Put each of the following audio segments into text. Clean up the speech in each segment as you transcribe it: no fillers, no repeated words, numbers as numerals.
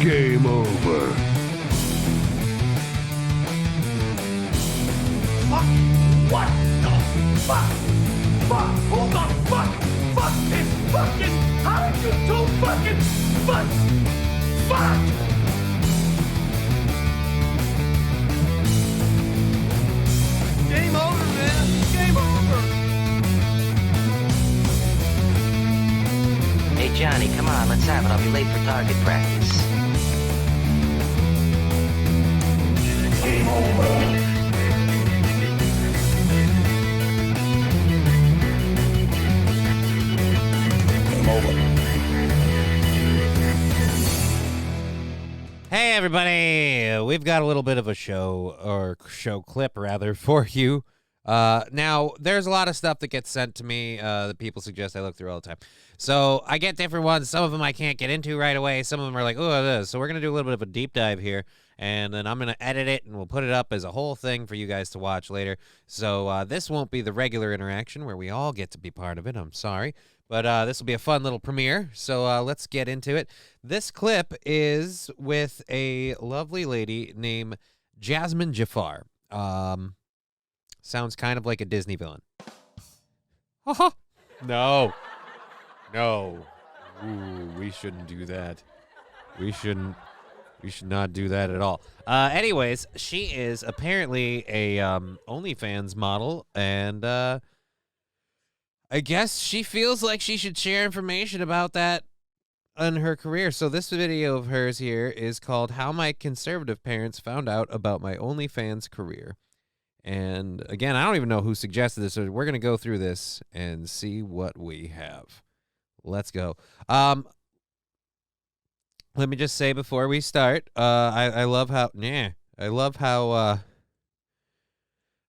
Game over. Fuck! What the fuck? Fuck! Who the fuck is fucking? How did you do fucking fuck? Fuck! Game over, man. Game over. Hey, Johnny, come on, let's have it. I'll be late for target practice. Game over. Hey everybody, we've got a little bit of a show clip rather for you. Now there's a lot of stuff that gets sent to me that people suggest I look through all the time. So I get different ones. Some of them I can't get into right away. Some of them are like, oh, this. So we're going to do a little bit of a deep dive here, and then I'm going to edit it and we'll put it up as a whole thing for you guys to watch later. So this won't be the regular interaction where we all get to be part of it. I'm sorry. But this will be a fun little premiere, so let's get into it. This clip is with a lovely lady named Jasimine Jafar. Sounds kind of like a Disney villain. No. No. Ooh, we shouldn't do that. We should not do that at all. Anyways, she is apparently a OnlyFans model, and I guess she feels like she should share information about that in her career. So this video of hers here is called How My Conservative Parents Found Out About My OnlyFans Career. And again, I don't even know who suggested this, so we're going to go through this and see what we have. Let's go. Let me just say before we start, I love how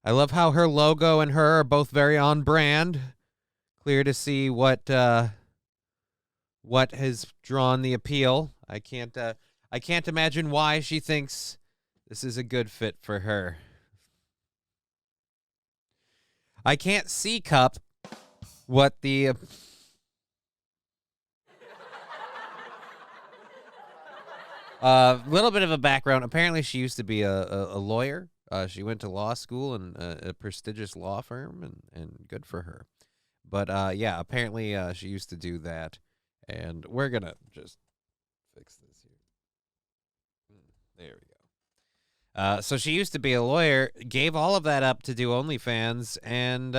her logo and her are both very on brand. Clear to see what has drawn the appeal. I can't imagine why she thinks this is a good fit for her. I can't see, Cup, what the little bit of a background. Apparently, she used to be a lawyer. She went to law school and a prestigious law firm, and good for her. But, yeah, apparently she used to do that, and we're going to just fix this here. There we go. So she used to be a lawyer, gave all of that up to do OnlyFans, and,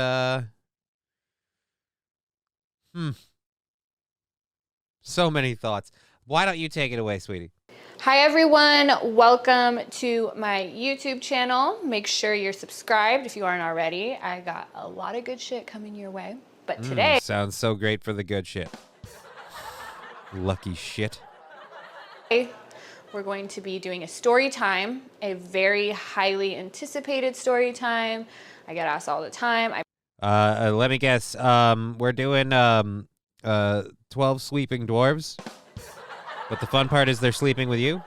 so many thoughts. Why don't you take it away, sweetie? Hi everyone, welcome to my YouTube channel. Make sure you're subscribed if you aren't already. I got a lot of good shit coming your way. But today... sounds so great for the good shit. Lucky shit. We're going to be doing a story time, a very highly anticipated story time. I get asked all the time. Let me guess. We're doing 12 sleeping dwarves. But the fun part is they're sleeping with you.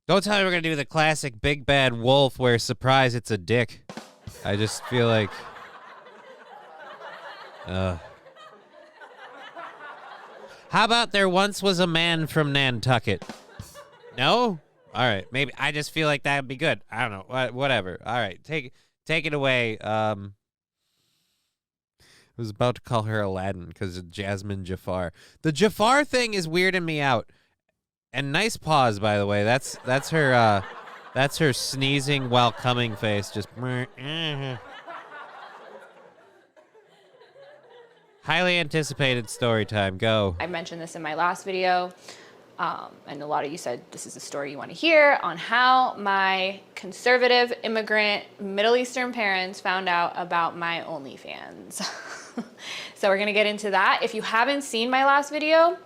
Don't tell me we're going to do the classic big bad wolf where, surprise, it's a dick. I just feel like... How about there once was a man from Nantucket? No? All right, maybe. I just feel like that would be good. I don't know. Whatever. All right, take it away. I was about to call her Aladdin because of Jasimine Jafar. The Jafar thing is weirding me out. And nice pause, by the way. That's her sneezing while coming face. Just highly anticipated story time. Go. I mentioned this in my last video, and a lot of you said this is a story you want to hear on how my conservative immigrant Middle Eastern parents found out about my OnlyFans. So we're gonna get into that. If you haven't seen my last video,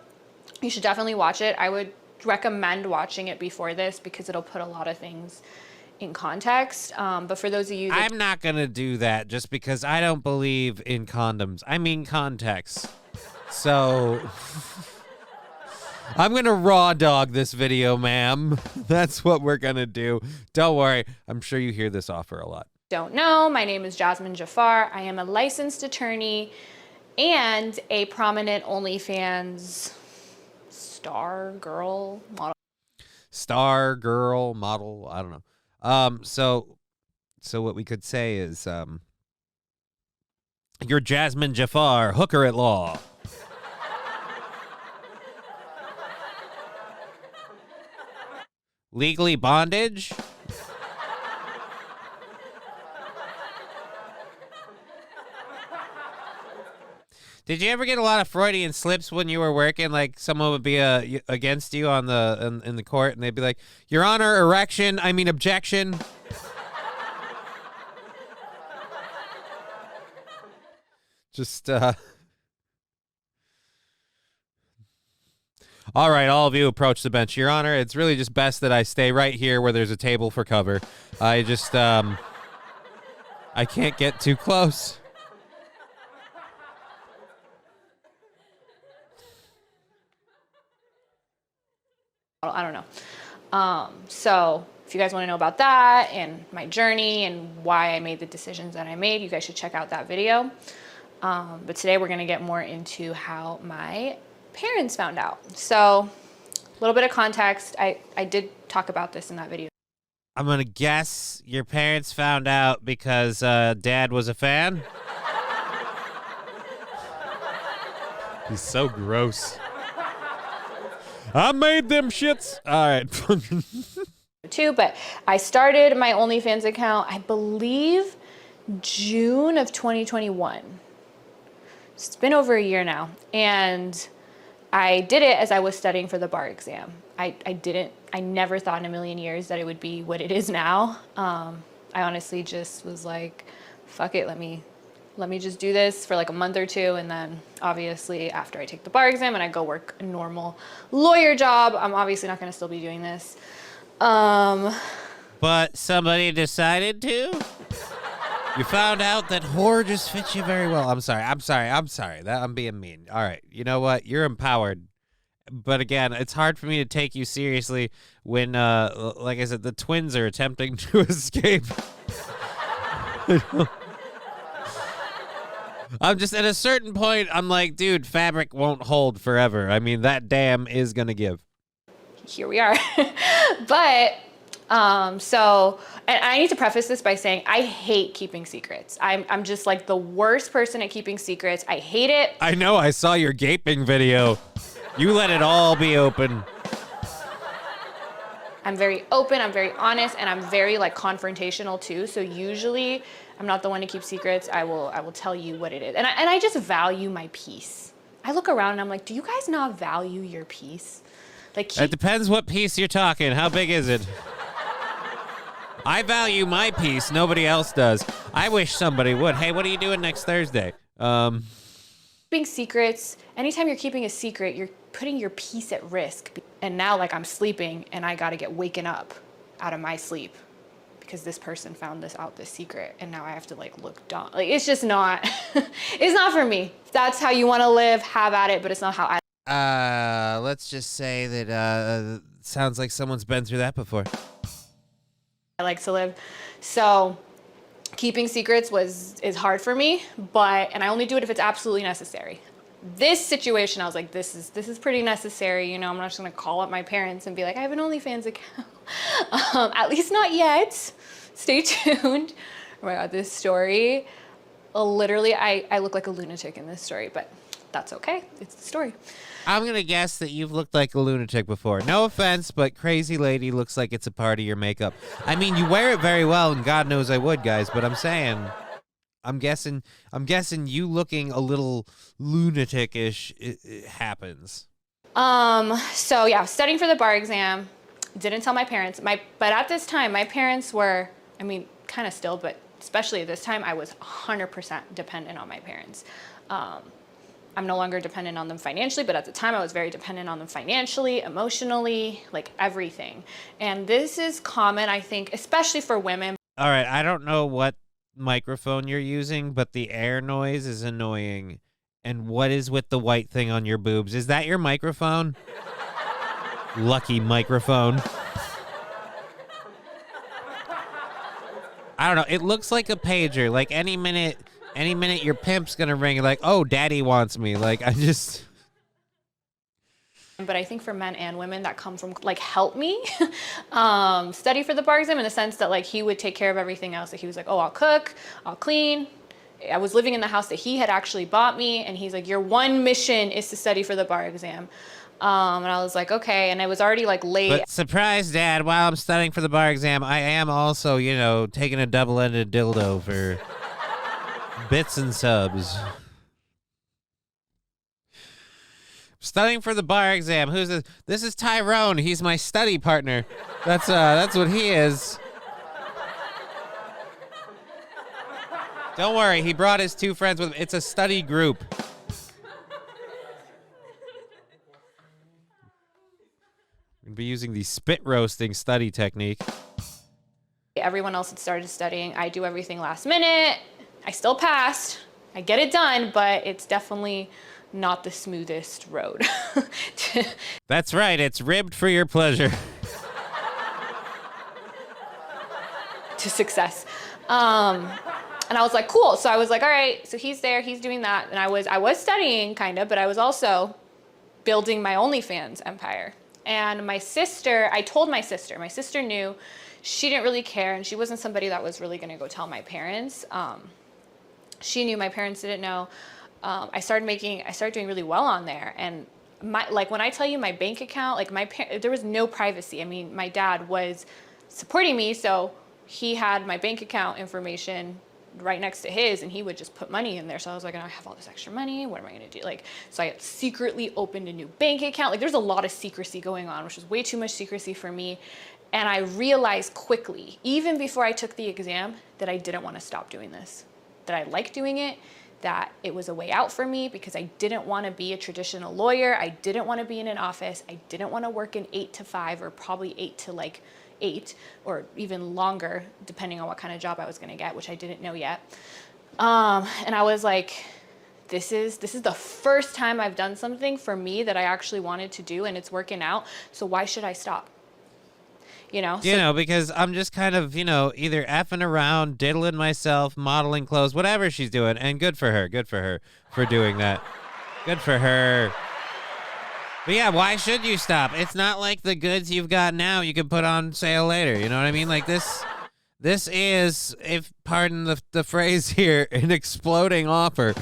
you should definitely watch it. I would recommend watching it before this because it'll put a lot of things in context. But for those of you that... I'm not going to do that just because I don't believe in condoms. I mean context. So I'm going to raw dog this video, ma'am. That's what we're going to do. Don't worry. I'm sure you hear this offer a lot. Don't know, my name is Jasimine Jafar. I am a licensed attorney and a prominent OnlyFans star girl model. Star girl model. I don't know. So what we could say is, you're Jasimine Jafar, hooker at law. Legally bondage. Did you ever get a lot of Freudian slips when you were working? Like someone would be against you on the in the court, and they'd be like, "Your Honor, erection. I mean objection." Just all right, all of you approach the bench. Your Honor, it's really just best that I stay right here where there's a table for cover. I just I can't get too close. I don't know. So if you guys want to know about that and my journey and why I made the decisions that I made, you guys should check out that video. But today we're going to get more into how my parents found out. So a little bit of context. I did talk about this in that video. I'm going to guess your parents found out because Dad was a fan. He's so gross. I made them shits. All right. Too, but I started my OnlyFans account, I believe, June of 2021. It's been over a year now, and I did it as I was studying for the bar exam. I never thought in a million years that it would be what it is now. I honestly just was like, fuck it, let me just do this for like a month or two, and then obviously after I take the bar exam and I go work a normal lawyer job, I'm obviously not going to still be doing this. But somebody decided to? You found out that whore just fits you very well. I'm sorry. That I'm being mean. All right. You know what? You're empowered. But again, it's hard for me to take you seriously when, like I said, the twins are attempting to escape. I'm just at a certain point, I'm like, dude, fabric won't hold forever. I mean, that dam is going to give. Here we are. But, so, and I need to preface this by saying I hate keeping secrets. I'm just like the worst person at keeping secrets. I hate it. I know, I saw your gaping video. You let it all be open. I'm very open, I'm very honest, and I'm very like confrontational too. So usually I'm not the one to keep secrets. I will tell you what it is. And I just value my peace. I look around and I'm like, do you guys not value your peace? Like, It depends what piece you're talking. How big is it? I value my peace. Nobody else does. I wish somebody would. Hey, what are you doing next Thursday? keeping secrets, anytime you're keeping a secret, you're putting your peace at risk. And now, like, I'm sleeping and I gotta get waken up out of my sleep because this person found this secret, and now I have to like look dumb. Like, it's just not, it's not for me. If that's how you want to live, have at it, but it's not how I. Let's just say that sounds like someone's been through that before. I like to live. So keeping secrets is hard for me, and I only do it if it's absolutely necessary. This situation, I was like, this is pretty necessary. You know, I'm not just gonna call up my parents and be like, I have an OnlyFans account. At least not yet. Stay tuned. Oh my God, this story, literally, I look like a lunatic in this story, but that's okay. It's the story. I'm going to guess that you've looked like a lunatic before. No offense, but crazy lady looks like it's a part of your makeup. I mean, you wear it very well, and God knows I would, guys, but I'm saying, I'm guessing you looking a little lunatic-ish it happens. So yeah, studying for the bar exam, didn't tell my parents. But at this time, my parents were, I mean, kind of still, but especially at this time, I was 100% dependent on my parents. I'm no longer dependent on them financially, but at the time I was very dependent on them financially, emotionally, like everything. And this is common, I think, especially for women. All right, I don't know what microphone you're using, but the air noise is annoying. And what is with the white thing on your boobs? Is that your microphone? Lucky microphone. I don't know. It looks like a pager. Like any minute Any minute your pimp's gonna ring, like, oh, daddy wants me. Like, I just. But I think for men and women that come from like help me study for the bar exam, in the sense that like he would take care of everything else. Like he was like, oh, I'll cook, I'll clean. I was living in the house that he had actually bought me, and he's like, your one mission is to study for the bar exam. And I was like, okay. And I was already like late. But surprise, Dad, while I'm studying for the bar exam, I am also, you know, taking a double-ended dildo for bits and subs. Studying for the bar exam. Who's this? This is Tyrone. He's my study partner. That's what he is. Don't worry, he brought his 2 friends with him. It's a study group. We're gonna be using the spit roasting study technique. Everyone else had started studying. I do everything last minute. I still passed. I get it done, but it's definitely not the smoothest road. That's right, it's ribbed for your pleasure. To success. And I was like, cool. So I was like, all right, so he's there, he's doing that. And I was studying kind of, but I was also building my OnlyFans empire. And my sister, I told my sister knew. She didn't really care, and she wasn't somebody that was really gonna go tell my parents. She knew, my parents didn't know. I started doing really well on there. And when I tell you my bank account, like there was no privacy. I mean, my dad was supporting me, so he had my bank account information right next to his, and he would just put money in there. So I was like, I have all this extra money. What am I going to do? Like, so I secretly opened a new bank account. Like, there's a lot of secrecy going on, which was way too much secrecy for me. And I realized quickly, even before I took the exam, that I didn't want to stop doing this, that I liked doing it, that it was a way out for me, because I didn't want to be a traditional lawyer. I didn't want to be in an office. I didn't want to work an 8 to 5, or probably 8 to 8, or even longer, depending on what kind of job I was going to get, which I didn't know yet. And I was like, this is the first time I've done something for me that I actually wanted to do, and it's working out. So why should I stop? Because I'm just kind of, either effing around, diddling myself, modeling clothes, whatever she's doing. And good for her for doing that. Good for her. But yeah, why should you stop? It's not like the goods you've got now you can put on sale later. You know what I mean? Like this is, if pardon the phrase here, an exploding offer.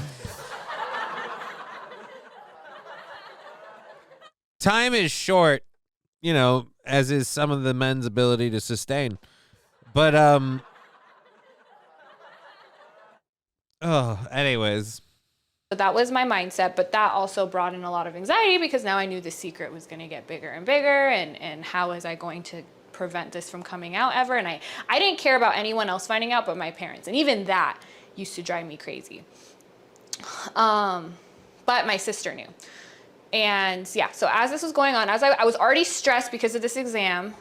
Time is short, as is some of the men's ability to sustain. But anyways. So that was my mindset, but that also brought in a lot of anxiety, because now I knew the secret was going to get bigger and bigger, and how was I going to prevent this from coming out ever? And I didn't care about anyone else finding out but my parents, and even that used to drive me crazy. But my sister knew. And yeah, so as this was going on, as I was already stressed because of this exam,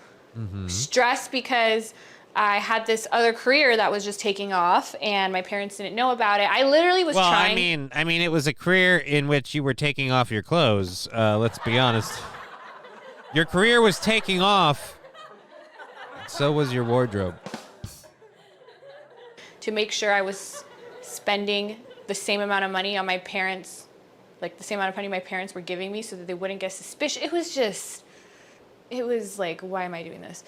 stressed because I had this other career that was just taking off, and my parents didn't know about it. I literally was trying. I mean, it was a career in which you were taking off your clothes. Let's be honest. Your career was taking off. So was your wardrobe. To make sure I was spending the same amount of money on my parents, like the same amount of money my parents were giving me, so that they wouldn't get suspicious. It was like, why am I doing this?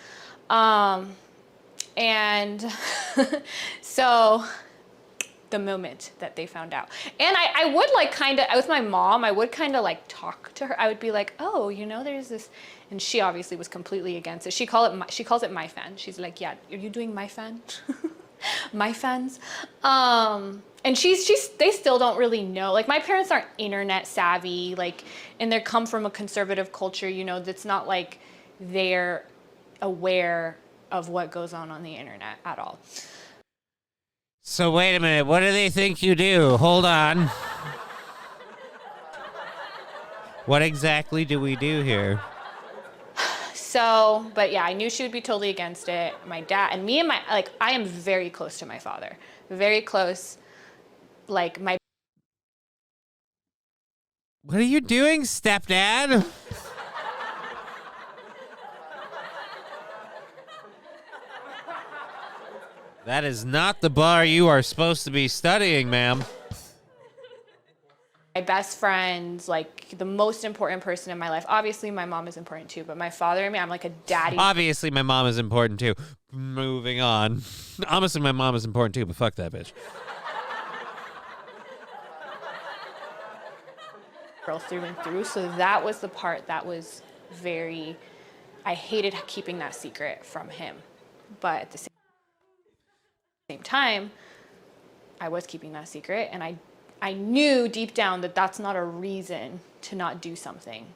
And so the moment that they found out, and I would with my mom, I would kind of talk to her. I would be like, oh, there's this, and she obviously was completely against it. She calls it my fan. She's like, yeah, are you doing my fan? My fans. And they still don't really know. Like, my parents aren't internet savvy, and they come from a conservative culture, that's not like they're aware of what goes on the internet at all. So wait a minute, what do they think you do? Hold on. What exactly do we do here? So, but yeah, I knew she would be totally against it. My dad and me, and I am very close to my father. Very close. What are you doing, stepdad? That is not the bar you are supposed to be studying, ma'am. My best friends, like the most important person in my life. Obviously, my mom is important too, but my father and me, I'm like a daddy. Obviously, my mom is important too. Moving on. Honestly, my mom is important too, but fuck that bitch. Girl through and through. So that was the part that was very, I hated keeping that secret from him. But at the same time, I was keeping that secret, and I knew deep down that that's not a reason to not do something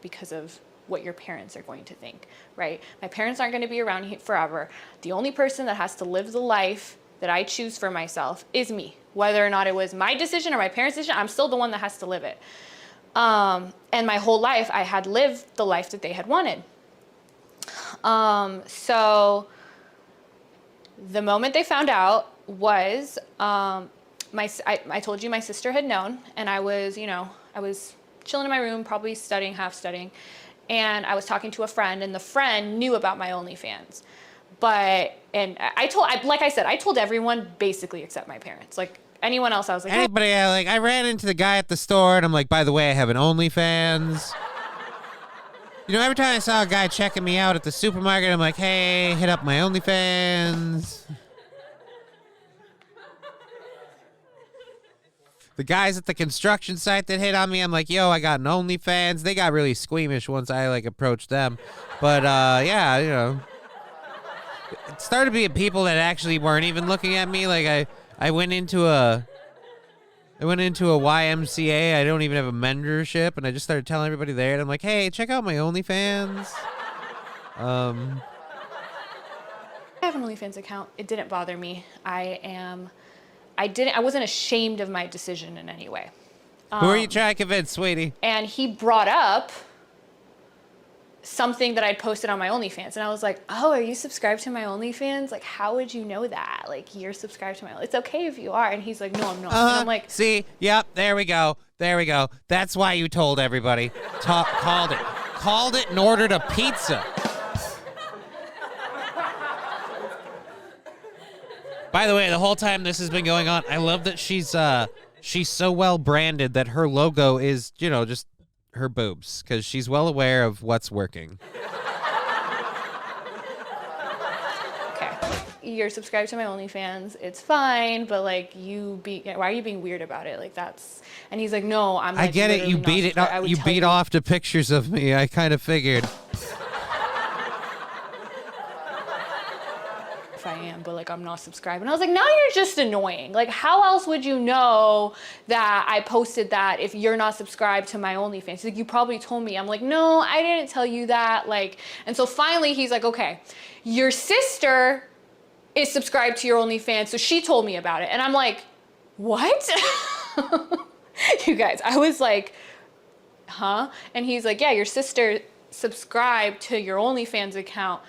because of what your parents are going to think, right? My parents aren't going to be around here forever. The only person that has to live the life that I choose for myself is me. Whether or not it was my decision or my parents' decision, I'm still the one that has to live it. And my whole life, I had lived the life that they had wanted. So the moment they found out was, I told you my sister had known, and I was chilling in my room, probably studying, half studying, and I was talking to a friend, and the friend knew about my OnlyFans. Like I said, I told everyone basically except my parents. Like anyone else, I was like, anybody, I ran into the guy at the store, and I'm like, by the way, I have an OnlyFans. You know, every time I saw a guy checking me out at the supermarket, I'm like, hey, hit up my OnlyFans. The guys at the construction site that hit on me, I'm like, yo, I got an OnlyFans. They got really squeamish once I, approached them. But, yeah, you know. It started being people that actually weren't even looking at me. Like, I went into a YMCA. I don't even have a membership, and I just started telling everybody there, and I'm like, hey, check out my OnlyFans. I have an OnlyFans account. It didn't bother me. I wasn't ashamed of my decision in any way. Who are you trying to convince, sweetie? And he brought up something that I'd posted on my OnlyFans. And I was like, oh, are you subscribed to my OnlyFans? Like, how would you know that? Like, you're subscribed to my, it's okay if you are. And he's like, no, I'm not. And I'm like, see, yep, there we go. That's why you told everybody. Called it and ordered a pizza. By the way, the whole time this has been going on, I love that she's so well branded that her logo is, just her boobs, because she's well aware of what's working. okay, you're subscribed to my OnlyFans. It's fine, but like why are you being weird about it? Like that's, and he's like, no, I'm. Like, I get it. You beat it. You beat off to pictures of me. I kind of figured. I am, but like I'm not subscribed. And I was like, now you're just annoying. Like, how else would you know that I posted that if you're not subscribed to my OnlyFans? He's like, you probably told me. I'm like, no, I didn't tell you that. Like, and so finally he's like, okay, your sister is subscribed to your OnlyFans, so she told me about it. And I'm like, what? You guys, I was like, huh? And he's like, yeah, your sister subscribed to your OnlyFans account.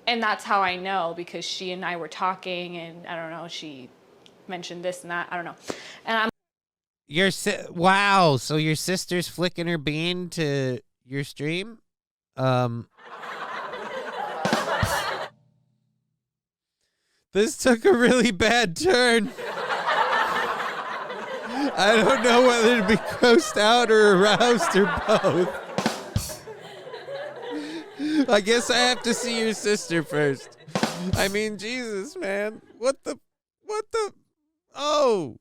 And that's how I know, because she and I were talking, and I don't know, she mentioned this and that. I don't know. And I'm wow, so your sister's flicking her bean to your stream? This took a really bad turn. I don't know whether to be grossed out or aroused or both. I guess I have to see your sister first. I mean, Jesus, man. What the? Oh,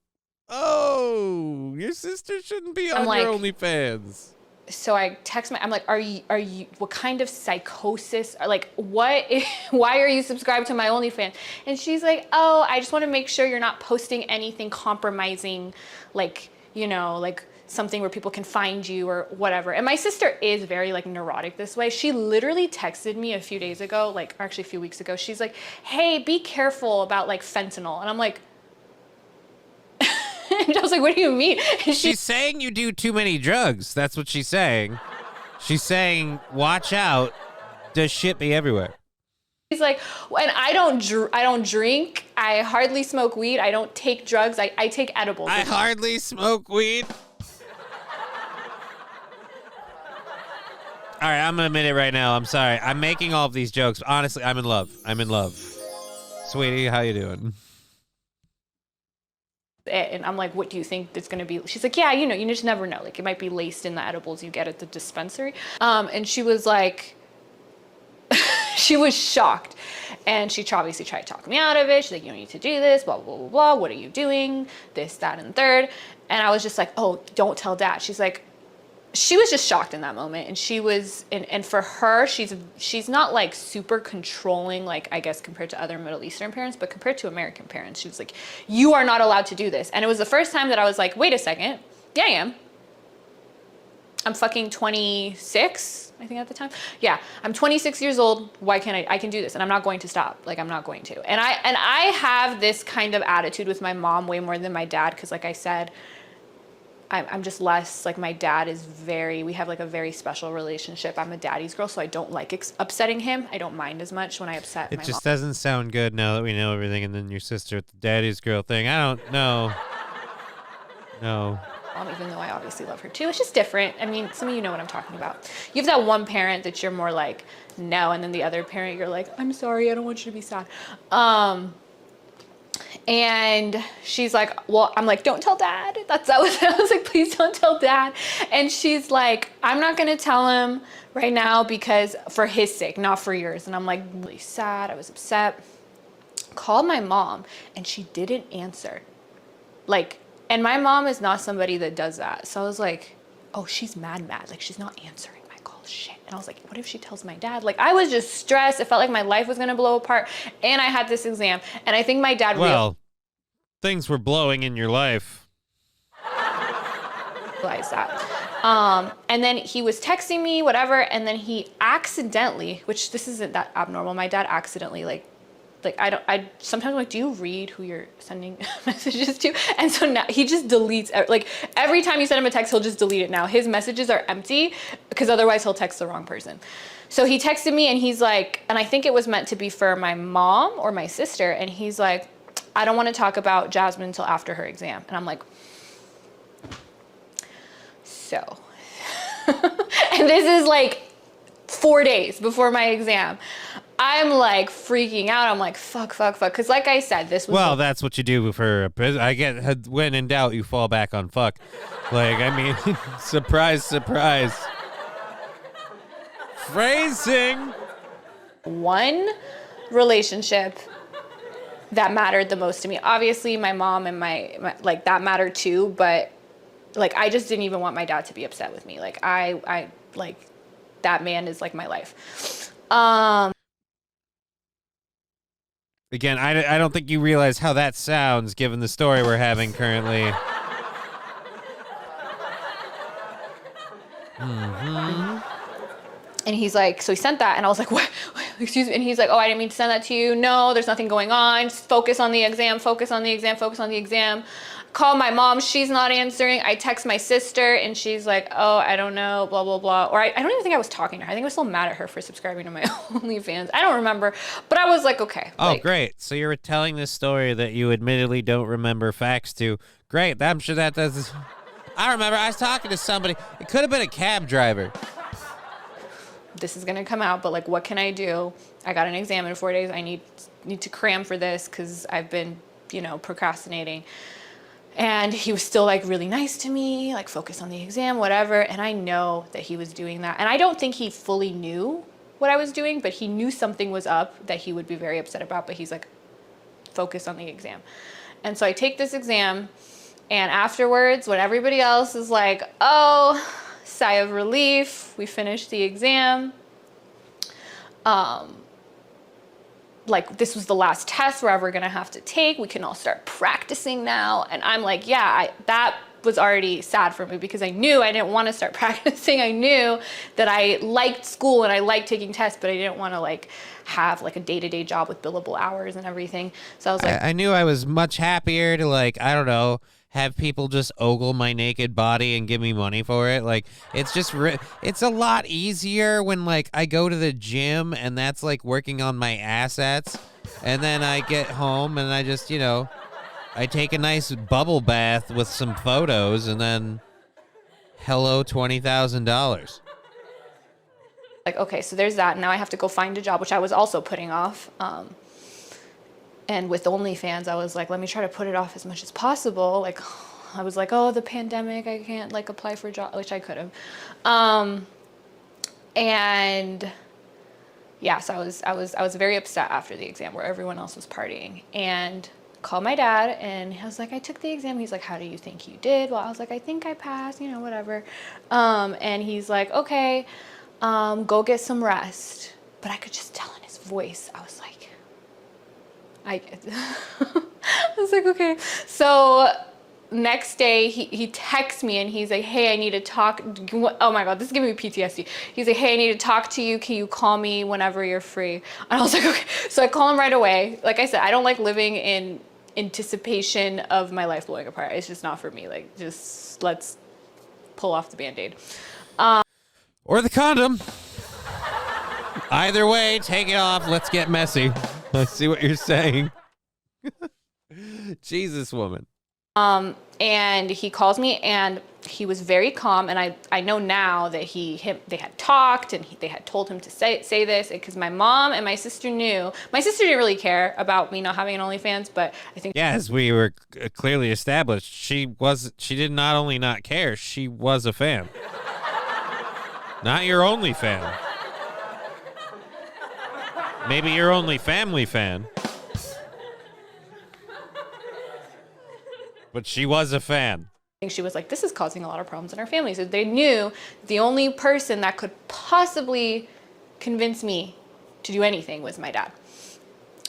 your sister shouldn't be on your OnlyFans. So I text I'm like, are you, what kind of psychosis, or like, why are you subscribed to my OnlyFans? And she's like, oh, I just want to make sure you're not posting anything compromising, like, like something where people can find you or whatever. And my sister is very like neurotic this way. She literally texted me a few days ago, or actually a few weeks ago. She's like, hey, be careful about like fentanyl. And I'm like, and I was like, what do you mean? And she's saying you do too many drugs. That's what she's saying. She's saying, watch out. Does shit be everywhere? He's like, and I don't drink. I hardly smoke weed. I don't take drugs. I take edibles. I hardly smoke weed. All right, I'm going to admit it right now. I'm sorry. I'm making all of these jokes. Honestly, I'm in love. Sweetie, how you doing? And I'm like, what do you think it's going to be? She's like, yeah, you just never know. Like, it might be laced in the edibles you get at the dispensary. And she was like, she was shocked. And she obviously tried to talk me out of it. She's like, you don't need to do this, blah, blah, blah, blah. What are you doing? This, that, and third. And I was just like, oh, don't tell Dad. She's like, she was just shocked in that moment. And she was, and for her, she's not like super controlling, like I guess compared to other Middle Eastern parents, but compared to American parents, she was like, you are not allowed to do this. And it was the first time that I was like, wait a second. Yeah, I am. I'm fucking 26, I think at the time. Yeah, I'm 26 years old. Why can't I can do this, and I'm not going to stop. Like, I'm not going to. And I have this kind of attitude with my mom way more than my dad, because like I said, I'm just less, like my dad is we have like a very special relationship. I'm a daddy's girl, so I don't like upsetting him. I don't mind as much when I upset my mom. It just doesn't sound good now that we know everything, and then your sister at the daddy's girl thing. I don't know. No. Even though I obviously love her too. It's just different. I mean, some of you know what I'm talking about. You have that one parent that you're more like, no, and then the other parent, you're like, I'm sorry, I don't want you to be sad. And she's like, well, I'm like, don't tell Dad. I was like, please don't tell Dad. And she's like, I'm not going to tell him right now because for his sake, not for yours. And I'm like, really sad. I was upset. Called my mom and she didn't answer. Like, and my mom is not somebody that does that. So I was like, oh, she's mad. Like, she's not answering my calls. Shit. And I was like, what if she tells my dad? Like, I was just stressed. It felt like my life was going to blow apart. And I had this exam. And I think my dad things were blowing in your life. Realized that. And then he was texting me, whatever. And then he accidentally, which this isn't that abnormal. My dad accidentally, like I sometimes I'm like, do you read who you're sending messages to? And so now he just deletes, like every time you send him a text, he'll just delete it now. His messages are empty because otherwise he'll text the wrong person. So he texted me and he's like, and I think it was meant to be for my mom or my sister. And he's like, I don't want to talk about Jasmine until after her exam. And I'm like, so, and this is like 4 days before my exam. I'm like freaking out. I'm like, fuck. Cause like I said, this was. Well, that's what you do for when in doubt, you fall back on fuck. Like, I mean, surprise. Phrasing. One relationship that mattered the most to me. Obviously my mom and my like that mattered too, but like, I just didn't even want my dad to be upset with me. Like I like that man is like my life. Again, I don't think you realize how that sounds given the story we're having currently. Mm-hmm. And he's like, so he sent that, and I was like, what? Excuse me. And he's like, oh, I didn't mean to send that to you. No, there's nothing going on. Just focus on the exam. Call my mom. She's not answering. I text my sister, and she's like, oh, I don't know, blah, blah, blah. Or I don't even think I was talking to her. I think I was still mad at her for subscribing to my OnlyFans. I don't remember. But I was like, okay. Oh, great. So you were telling this story that you admittedly don't remember facts to. Great. I'm sure that does. I remember. I was talking to somebody. It could have been a cab driver. This is gonna come out, but like, what can I do? I got an exam in 4 days. I need to cram for this because I've been, procrastinating. And he was still like really nice to me, like focus on the exam, whatever. And I know that he was doing that. And I don't think he fully knew what I was doing, but he knew something was up that he would be very upset about. But he's like, focus on the exam. And so I take this exam, and afterwards, when everybody else is like, oh, sigh of relief, we finished the exam. Like, this was the last test we're ever gonna have to take. We can all start practicing now. And I'm like, yeah, that was already sad for me because I knew I didn't want to start practicing. I knew that I liked school and I liked taking tests, but I didn't want to like have like a day-to-day job with billable hours and everything. So I was like, I knew I was much happier to like, I don't know, have people just ogle my naked body and give me money for it. Like, it's just, it's a lot easier when like I go to the gym and that's like working on my assets. And then I get home and I just, I take a nice bubble bath with some photos and then hello, $20,000. like, okay, so there's that. Now I have to go find a job, which I was also putting off. And with OnlyFans, I was like, let me try to put it off as much as possible. Like, I was like, oh, the pandemic, I can't like apply for a job, which I could have. And yeah, so I was very upset after the exam where everyone else was partying, and called my dad, and I was like, I took the exam. He's like, how do you think you did? Well, I was like, I think I passed, you know, whatever. And he's like, okay, go get some rest. But I could just tell in his voice, I was like, I was like, okay. So next day he texts me and he's like, hey, I need to talk. Oh my God, this is giving me PTSD. He's like, hey, I need to talk to you. Can you call me whenever you're free? And I was like, okay. So I call him right away. Like I said, I don't like living in anticipation of my life blowing apart. It's just not for me. Like, just let's pull off the Band-Aid. Or the condom. Either way, take it off. Let's get messy. I see what you're saying. Jesus, woman. And he calls me, and he was very calm. And I know now that they had talked, and they had told him to say this, because my mom and my sister knew. My sister didn't really care about me not having an OnlyFans, but I think yeah, as we were clearly established, she did not only not care, she was a fan. Not your only fan. Maybe your only family fan. But she was a fan. I think she was like, this is causing a lot of problems in our family. So they knew the only person that could possibly convince me to do anything was my dad.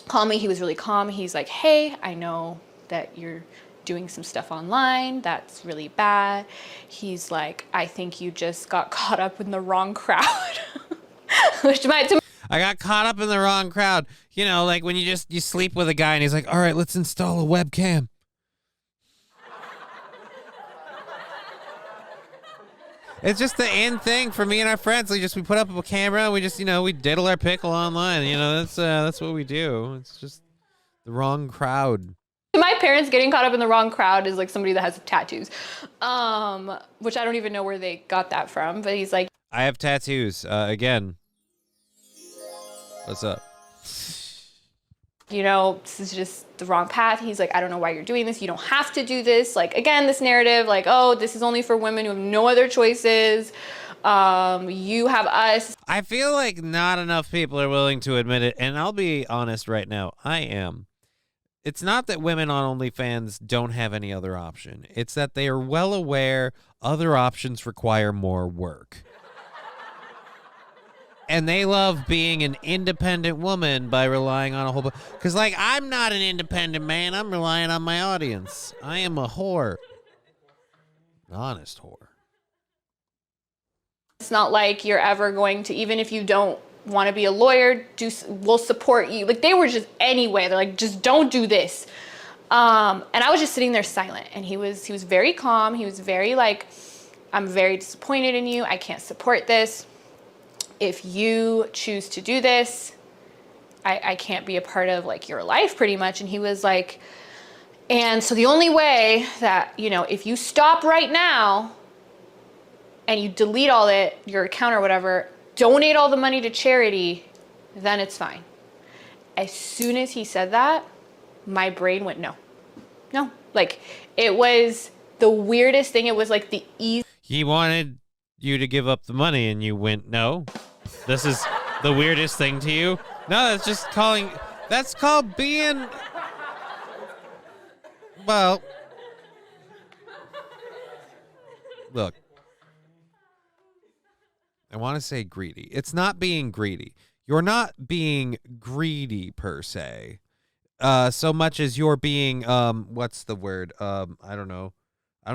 Called me, he was really calm. He's like, hey, I know that you're doing some stuff online. That's really bad. He's like, I think you just got caught up in the wrong crowd. Which might... I got caught up in the wrong crowd. You know, like when you sleep with a guy and he's like, all right, let's install a webcam. It's just the in thing for me and our friends. We put up a camera and we just, we diddle our pickle online. That's what we do. It's just the wrong crowd. My parents getting caught up in the wrong crowd is like somebody that has tattoos, which I don't even know where they got that from. But he's like, I have tattoos. Again, what's up? This is just the wrong path. He's like, I don't know why you're doing this. You don't have to do this. Like, again, this narrative, like, oh, this is only for women who have no other choices. You have us. I feel like not enough people are willing to admit it. And I'll be honest right now, I am. It's not that women on OnlyFans don't have any other option. It's that they are well aware other options require more work. And they love being an independent woman by relying on a whole bunch. Because, I'm not an independent man. I'm relying on my audience. I am a whore. An honest whore. It's not like you're ever going to, even if you don't want to be a lawyer, we'll support you. Like, they were just, anyway, they're like, just don't do this. And I was just sitting there silent. And he was very calm. He was very like, I'm very disappointed in you. I can't support this. If you choose to do this, I can't be a part of like your life pretty much. And he was like, and so the only way that, if you stop right now and you delete all your account or whatever, donate all the money to charity, then it's fine. As soon as he said that, my brain went, no. Like, it was the weirdest thing. It was like the easy. He wanted you to give up the money and you went, no, this is the weirdest thing to you. No, that's called being, well, look, I want to say greedy. It's not being greedy. You're not being greedy per se, so much as you're being, what's the word? I don't know.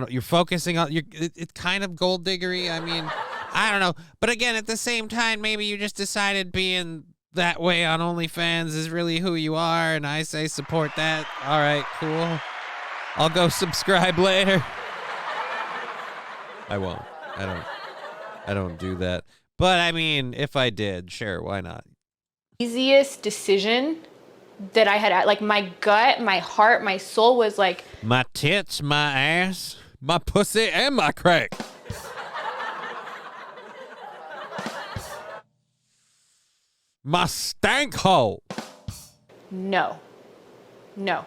You're focusing on, it's kind of gold diggery. I mean, I don't know. But again, at the same time, maybe you just decided being that way on OnlyFans is really who you are. And I say support that. All right, cool. I'll go subscribe later. I won't. I don't do that. But I mean, if I did, sure, why not? Easiest decision that I had, like my gut, my heart, my soul was like, my tits, my ass, my pussy, and my crack. My stank hole. No. no.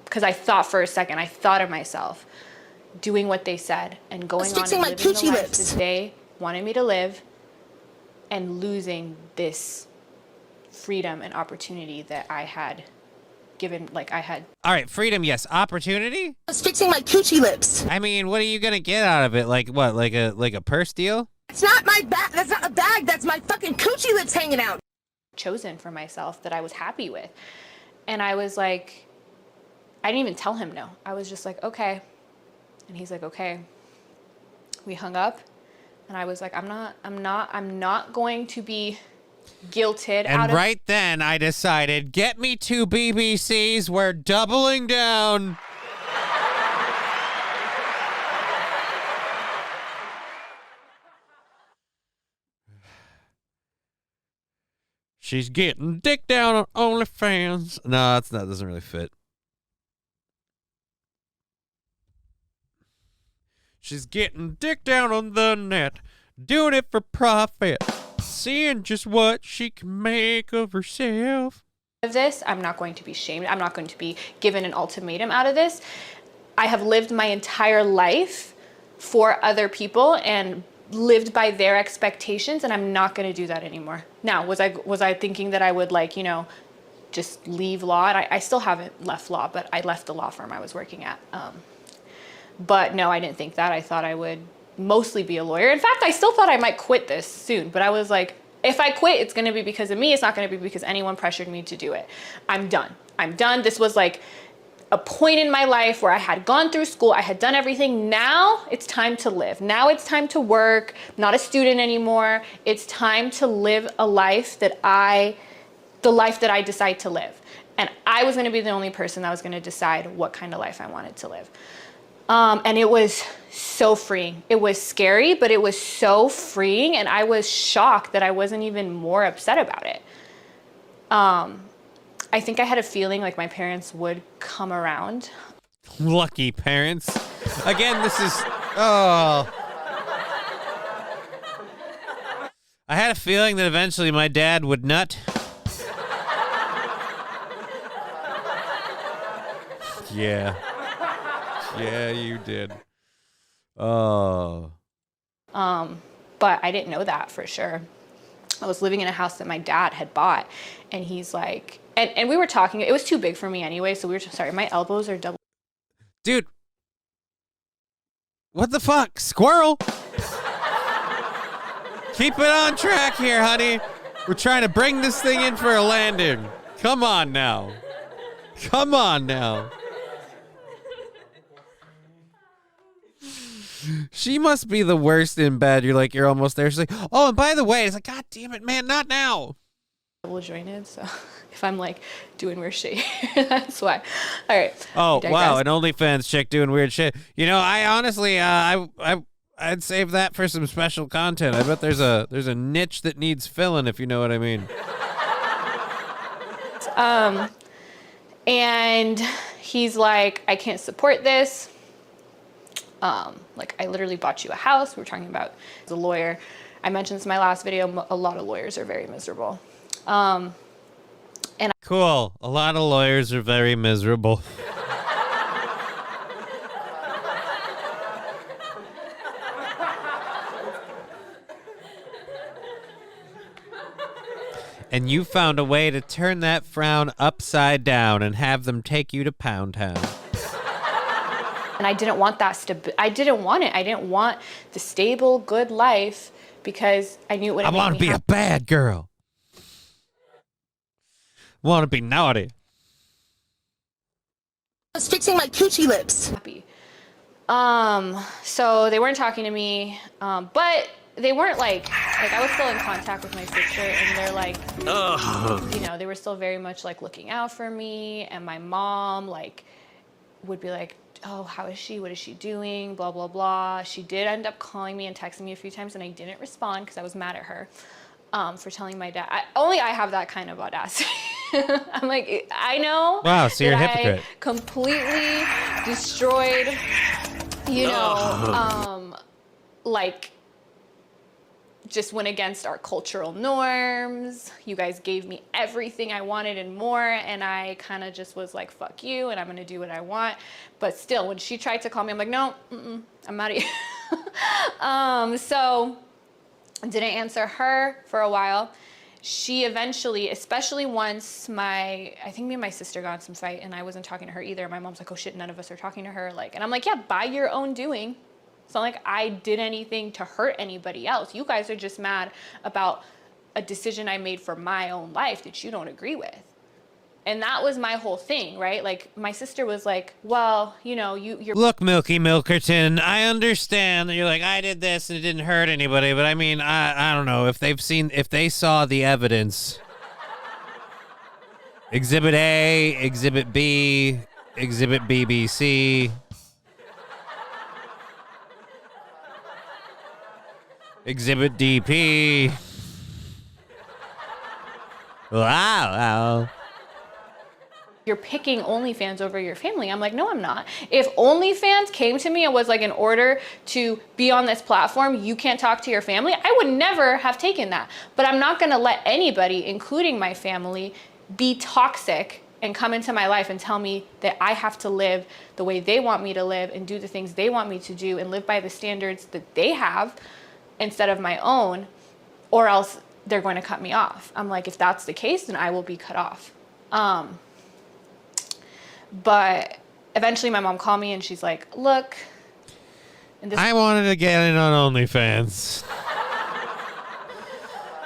Because I thought for a second, I thought of myself doing what they said and going on and living the life that they wanted me to live and losing this freedom and opportunity that I had given, like I had. All right, freedom, yes. Opportunity? I was fixing my coochie lips. I mean, what are you gonna get out of it? Like what? Like a purse deal? It's not my bag. That's not a bag. That's my fucking coochie lips hanging out. Chosen for myself that I was happy with. And I was like, I didn't even tell him no. I was just like, okay. And he's like, okay. We hung up and I was like, I'm not going to be guilted out of. And right then I decided, get me 2 BBCs, we're doubling down. She's getting dick down on OnlyFans. No, that doesn't really fit. She's getting dick down on the net, doing it for profit, seeing just what she can make of herself. Of this, I'm not going to be shamed. I'm not going to be given an ultimatum out of this. I have lived my entire life for other people and lived by their expectations, and I'm not going to do that anymore. Now, was I thinking that I would, like, you know, just leave law? And I still haven't left law, but I left the law firm I was working at. But no, I didn't think that. I thought I would mostly be a lawyer. In fact, I still thought I might quit this soon, but I was like, if I quit, it's going to be because of me. It's not going to be because anyone pressured me to do it. I'm done. I'm done. This was like a point in my life where I had gone through school. I had done everything. Now it's time to live. Now it's time to work. I'm not a student anymore. It's time to live a life the life that I decide to live. And I was going to be the only person that was going to decide what kind of life I wanted to live. And it was so freeing. It was scary, but it was so freeing. And I was shocked that I wasn't even more upset about it. I think I had a feeling like my parents would come around. Lucky parents. Again, this is... Oh. I had a feeling that eventually my dad would nut. Yeah. Yeah, you did. Oh. But I didn't know that for sure. I was living in a house that my dad had bought, and he's like, and we were talking, it was too big for me anyway, so we were just, sorry, my elbows are double. Dude. What the fuck? Squirrel? Keep it on track here, honey. We're trying to bring this thing in for a landing. Come on now. Come on now. She must be the worst in bed. You're almost there. She's like, oh, and by the way, it's like, God damn it, man, not now. Double jointed, so if I'm like doing weird shit here, that's why. All right. Oh, wow, an OnlyFans chick doing weird shit. You know, I honestly, I'd save that for some special content. I bet there's a niche that needs filling, if you know what I mean. And he's like, I can't support this. Like, I literally bought you a house. We were talking about as a lawyer. I mentioned this in my last video. A lot of lawyers are very miserable. Cool. A lot of lawyers are very miserable. And you found a way to turn that frown upside down and have them take you to Pound Town. And I didn't want that I didn't want it. I didn't want the stable, good life because I knew it would I want to be a bad girl. Want to be naughty. I was fixing my coochie lips. Happy. So they weren't talking to me, but they weren't like I was still in contact with my sister, and they're like, you know, they were still very much like looking out for me, and my mom like would be like, oh, how is she? What is she doing? Blah, blah, blah. She did end up calling me and texting me a few times, and I didn't respond because I was mad at her for telling my dad. Only I have that kind of audacity. I'm like, I know. Wow, so you're a hypocrite. I completely destroyed, you know, like just went against our cultural norms. You guys gave me everything I wanted and more, and I kind of just was like, fuck you, and I'm gonna do what I want. But still, when she tried to call me, I'm like, no, I'm out of here. So I didn't answer her for a while. She eventually, especially once I think me and my sister got in some fight and I wasn't talking to her either. My mom's like, oh shit, none of us are talking to her. Like, and I'm like, yeah, by your own doing. It's not like I did anything to hurt anybody else. You guys are just mad about a decision I made for my own life that you don't agree with. And that was my whole thing, right? Like, my sister was like, well, you know, you're... Look, Milky Milkerton, I understand that you're like, I did this and it didn't hurt anybody, but I mean, I don't know, if they saw the evidence. Exhibit A, Exhibit B, Exhibit BBC. Exhibit DP. Wow. You're picking OnlyFans over your family. I'm like, no, I'm not. If OnlyFans came to me and was like, in order to be on this platform, you can't talk to your family, I would never have taken that. But I'm not gonna let anybody, including my family, be toxic and come into my life and tell me that I have to live the way they want me to live and do the things they want me to do and live by the standards that they have instead of my own, or else they're going to cut me off. I'm like, if that's the case, then I will be cut off. But eventually my mom called me and she's like, look. And this I wanted to get in on OnlyFans.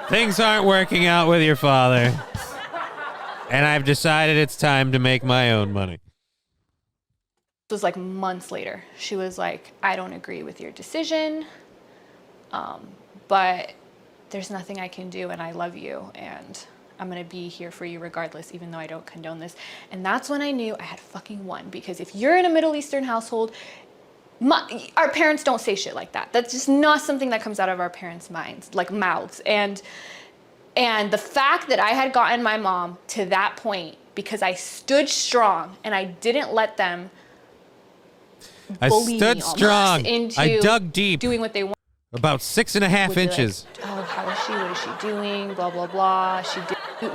Things aren't working out with your father. And I've decided it's time to make my own money. was like months later. She was like, I don't agree with your decision, but there's nothing I can do and I love you and I'm gonna be here for you regardless, even though I don't condone this. And that's when I knew I had fucking won, because if you're in a Middle Eastern household, our parents don't say shit like that. That's just not something that comes out of our parents' minds, like mouths. And the fact that I had gotten my mom to that point because I stood strong and I didn't let them bully me almost into I dug deep. doing what they want. About 6.5 inches. Like, oh, how is she? What is she doing? Blah, blah, blah.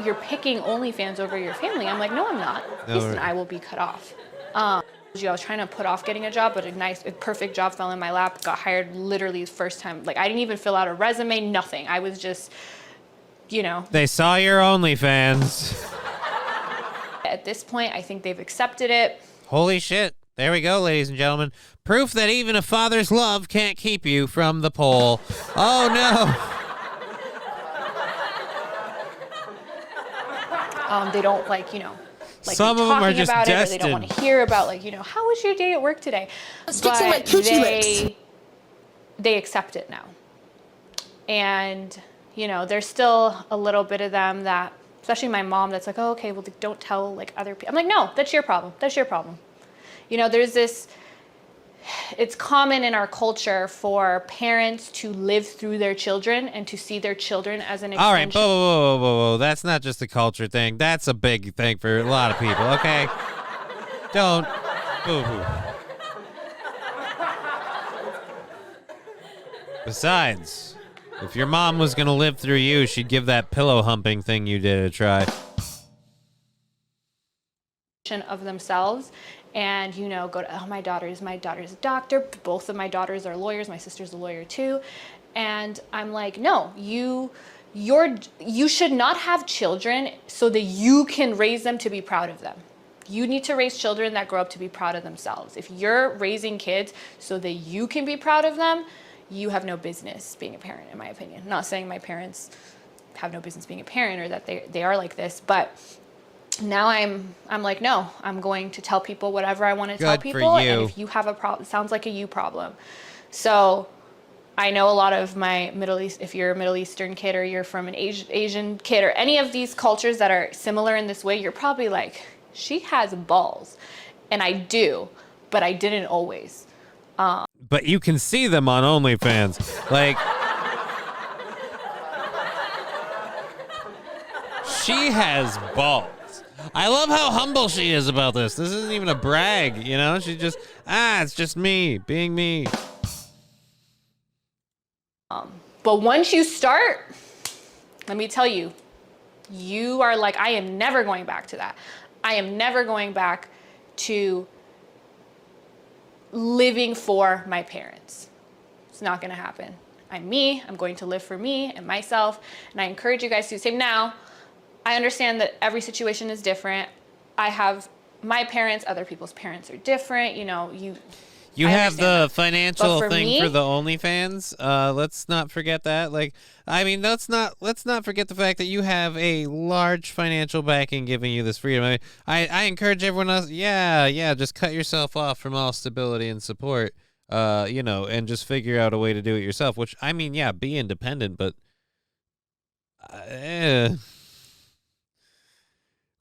You're picking OnlyFans over your family. I'm like, no, I'm not. Listen, I will be cut off. I was trying to put off getting a job, but a perfect job fell in my lap. Got hired literally the first time. Like, I didn't even fill out a resume, nothing. I was just, you know. They saw your OnlyFans. At this point, I think they've accepted it. Holy shit. There we go, ladies and gentlemen. Proof that even a father's love can't keep you from the pole. Oh, no. They don't, like, you know, like some of them are just about destined. it, or they don't want to hear about, like, you know, how was your day at work today? But they accept it now. And, you know, there's still a little bit of them that, especially my mom, that's like, oh, okay, well, don't tell, like, other people. I'm like, no, that's your problem. That's your problem. You know, there's this, it's common in our culture for parents to live through their children and to see their children as an extension. All right, whoa. That's not just a culture thing. That's a big thing for a lot of people, okay? Don't. Boo-hoo. Besides, if your mom was going to live through you, she'd give that pillow humping thing you did a try. Of themselves. And, you know, go to, oh, my daughter's a doctor. Both of my daughters are lawyers. My sister's a lawyer too. And I'm like, no, you should not have children so that you can raise them to be proud of them. You need to raise children that grow up to be proud of themselves. If you're raising kids so that you can be proud of them, you have no business being a parent, in my opinion. I'm not saying my parents have no business being a parent or that they are like this, but now I'm like, no, I'm going to tell people whatever I want to tell people. And if you have a problem, it sounds like a you problem. So I know a lot of my Middle East, if you're a Middle Eastern kid or you're from an Asian kid or any of these cultures that are similar in this way, you're probably like, she has balls. And I do, but I didn't always. But you can see them on OnlyFans. Like, she has balls. I love how humble she is about this. This isn't even a brag, you know? She's just, it's just me, being me. But once you start, let me tell you, you are like, I am never going back to that. I am never going back to living for my parents. It's not going to happen. I'm me. I'm going to live for me and myself. And I encourage you guys to do the same. Now, I understand that every situation is different. I have my parents, other people's parents are different. You know, You I have the understand that. financial But for thing me- for the OnlyFans. Let's not forget that. Like, I mean, let's not forget the fact that you have a large financial backing giving you this freedom. I encourage everyone else. Yeah, just cut yourself off from all stability and support. You know, and just figure out a way to do it yourself. Which, I mean, yeah, be independent, but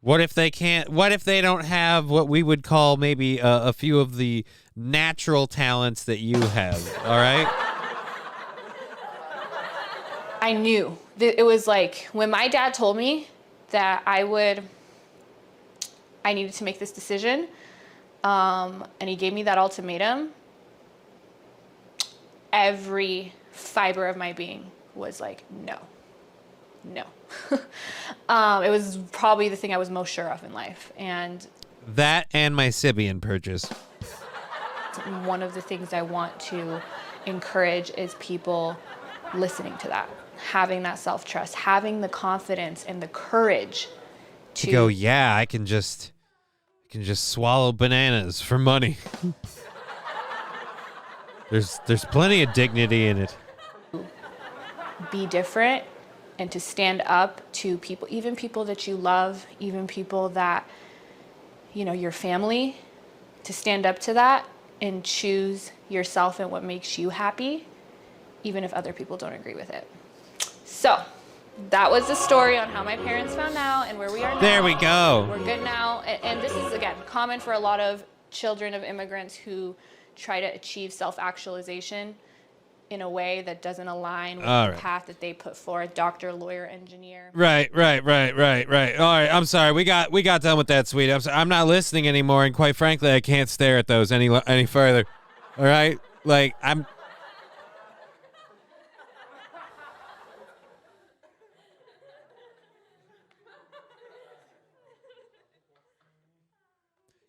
what if they can't? What if they don't have what we would call maybe a few of the natural talents that you have? All right. I knew that it was like when my dad told me that I needed to make this decision, and he gave me that ultimatum, every fiber of my being was like, no. It was probably the thing I was most sure of in life. And That and my Sibian purchase. one of the things I want to encourage is people listening to that, having that self-trust, having the confidence and the courage To go, yeah, I can just swallow bananas for money. There's plenty of dignity in it. be different and to stand up to people, even people that you love, even people that, you know, your family, to stand up to that and choose yourself and what makes you happy, even if other people don't agree with it. So that was the story on how my parents found out and where we are now. There we go. We're good now. And this is, again, common for a lot of children of immigrants who try to achieve self-actualization in a way that doesn't align with All the right. path that they put forth, doctor, lawyer, engineer. Right. All right, I'm sorry. We got done with that, sweetie. I'm not listening anymore, and quite frankly, I can't stare at those any further. All right? Like,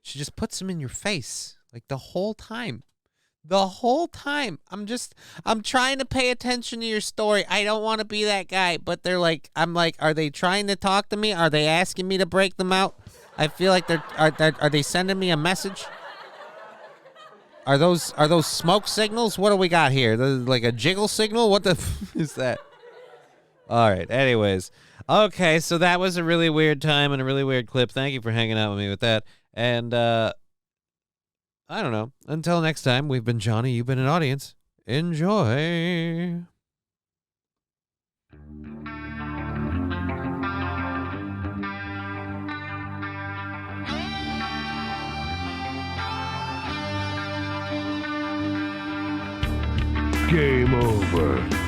she just puts them in your face, like, the whole time. I'm trying to pay attention to your story. I don't want to be that guy, but I'm like, are they trying to talk to me? Are they asking me to break them out? I feel like are they sending me a message? Are those smoke signals? What do we got here? Like a jiggle signal? What the is that? All right. Anyways, okay. So that was a really weird time and a really weird clip. Thank you for hanging out with me with that. And I don't know. Until next time, we've been Johnny. You've been an audience. Enjoy. Game over.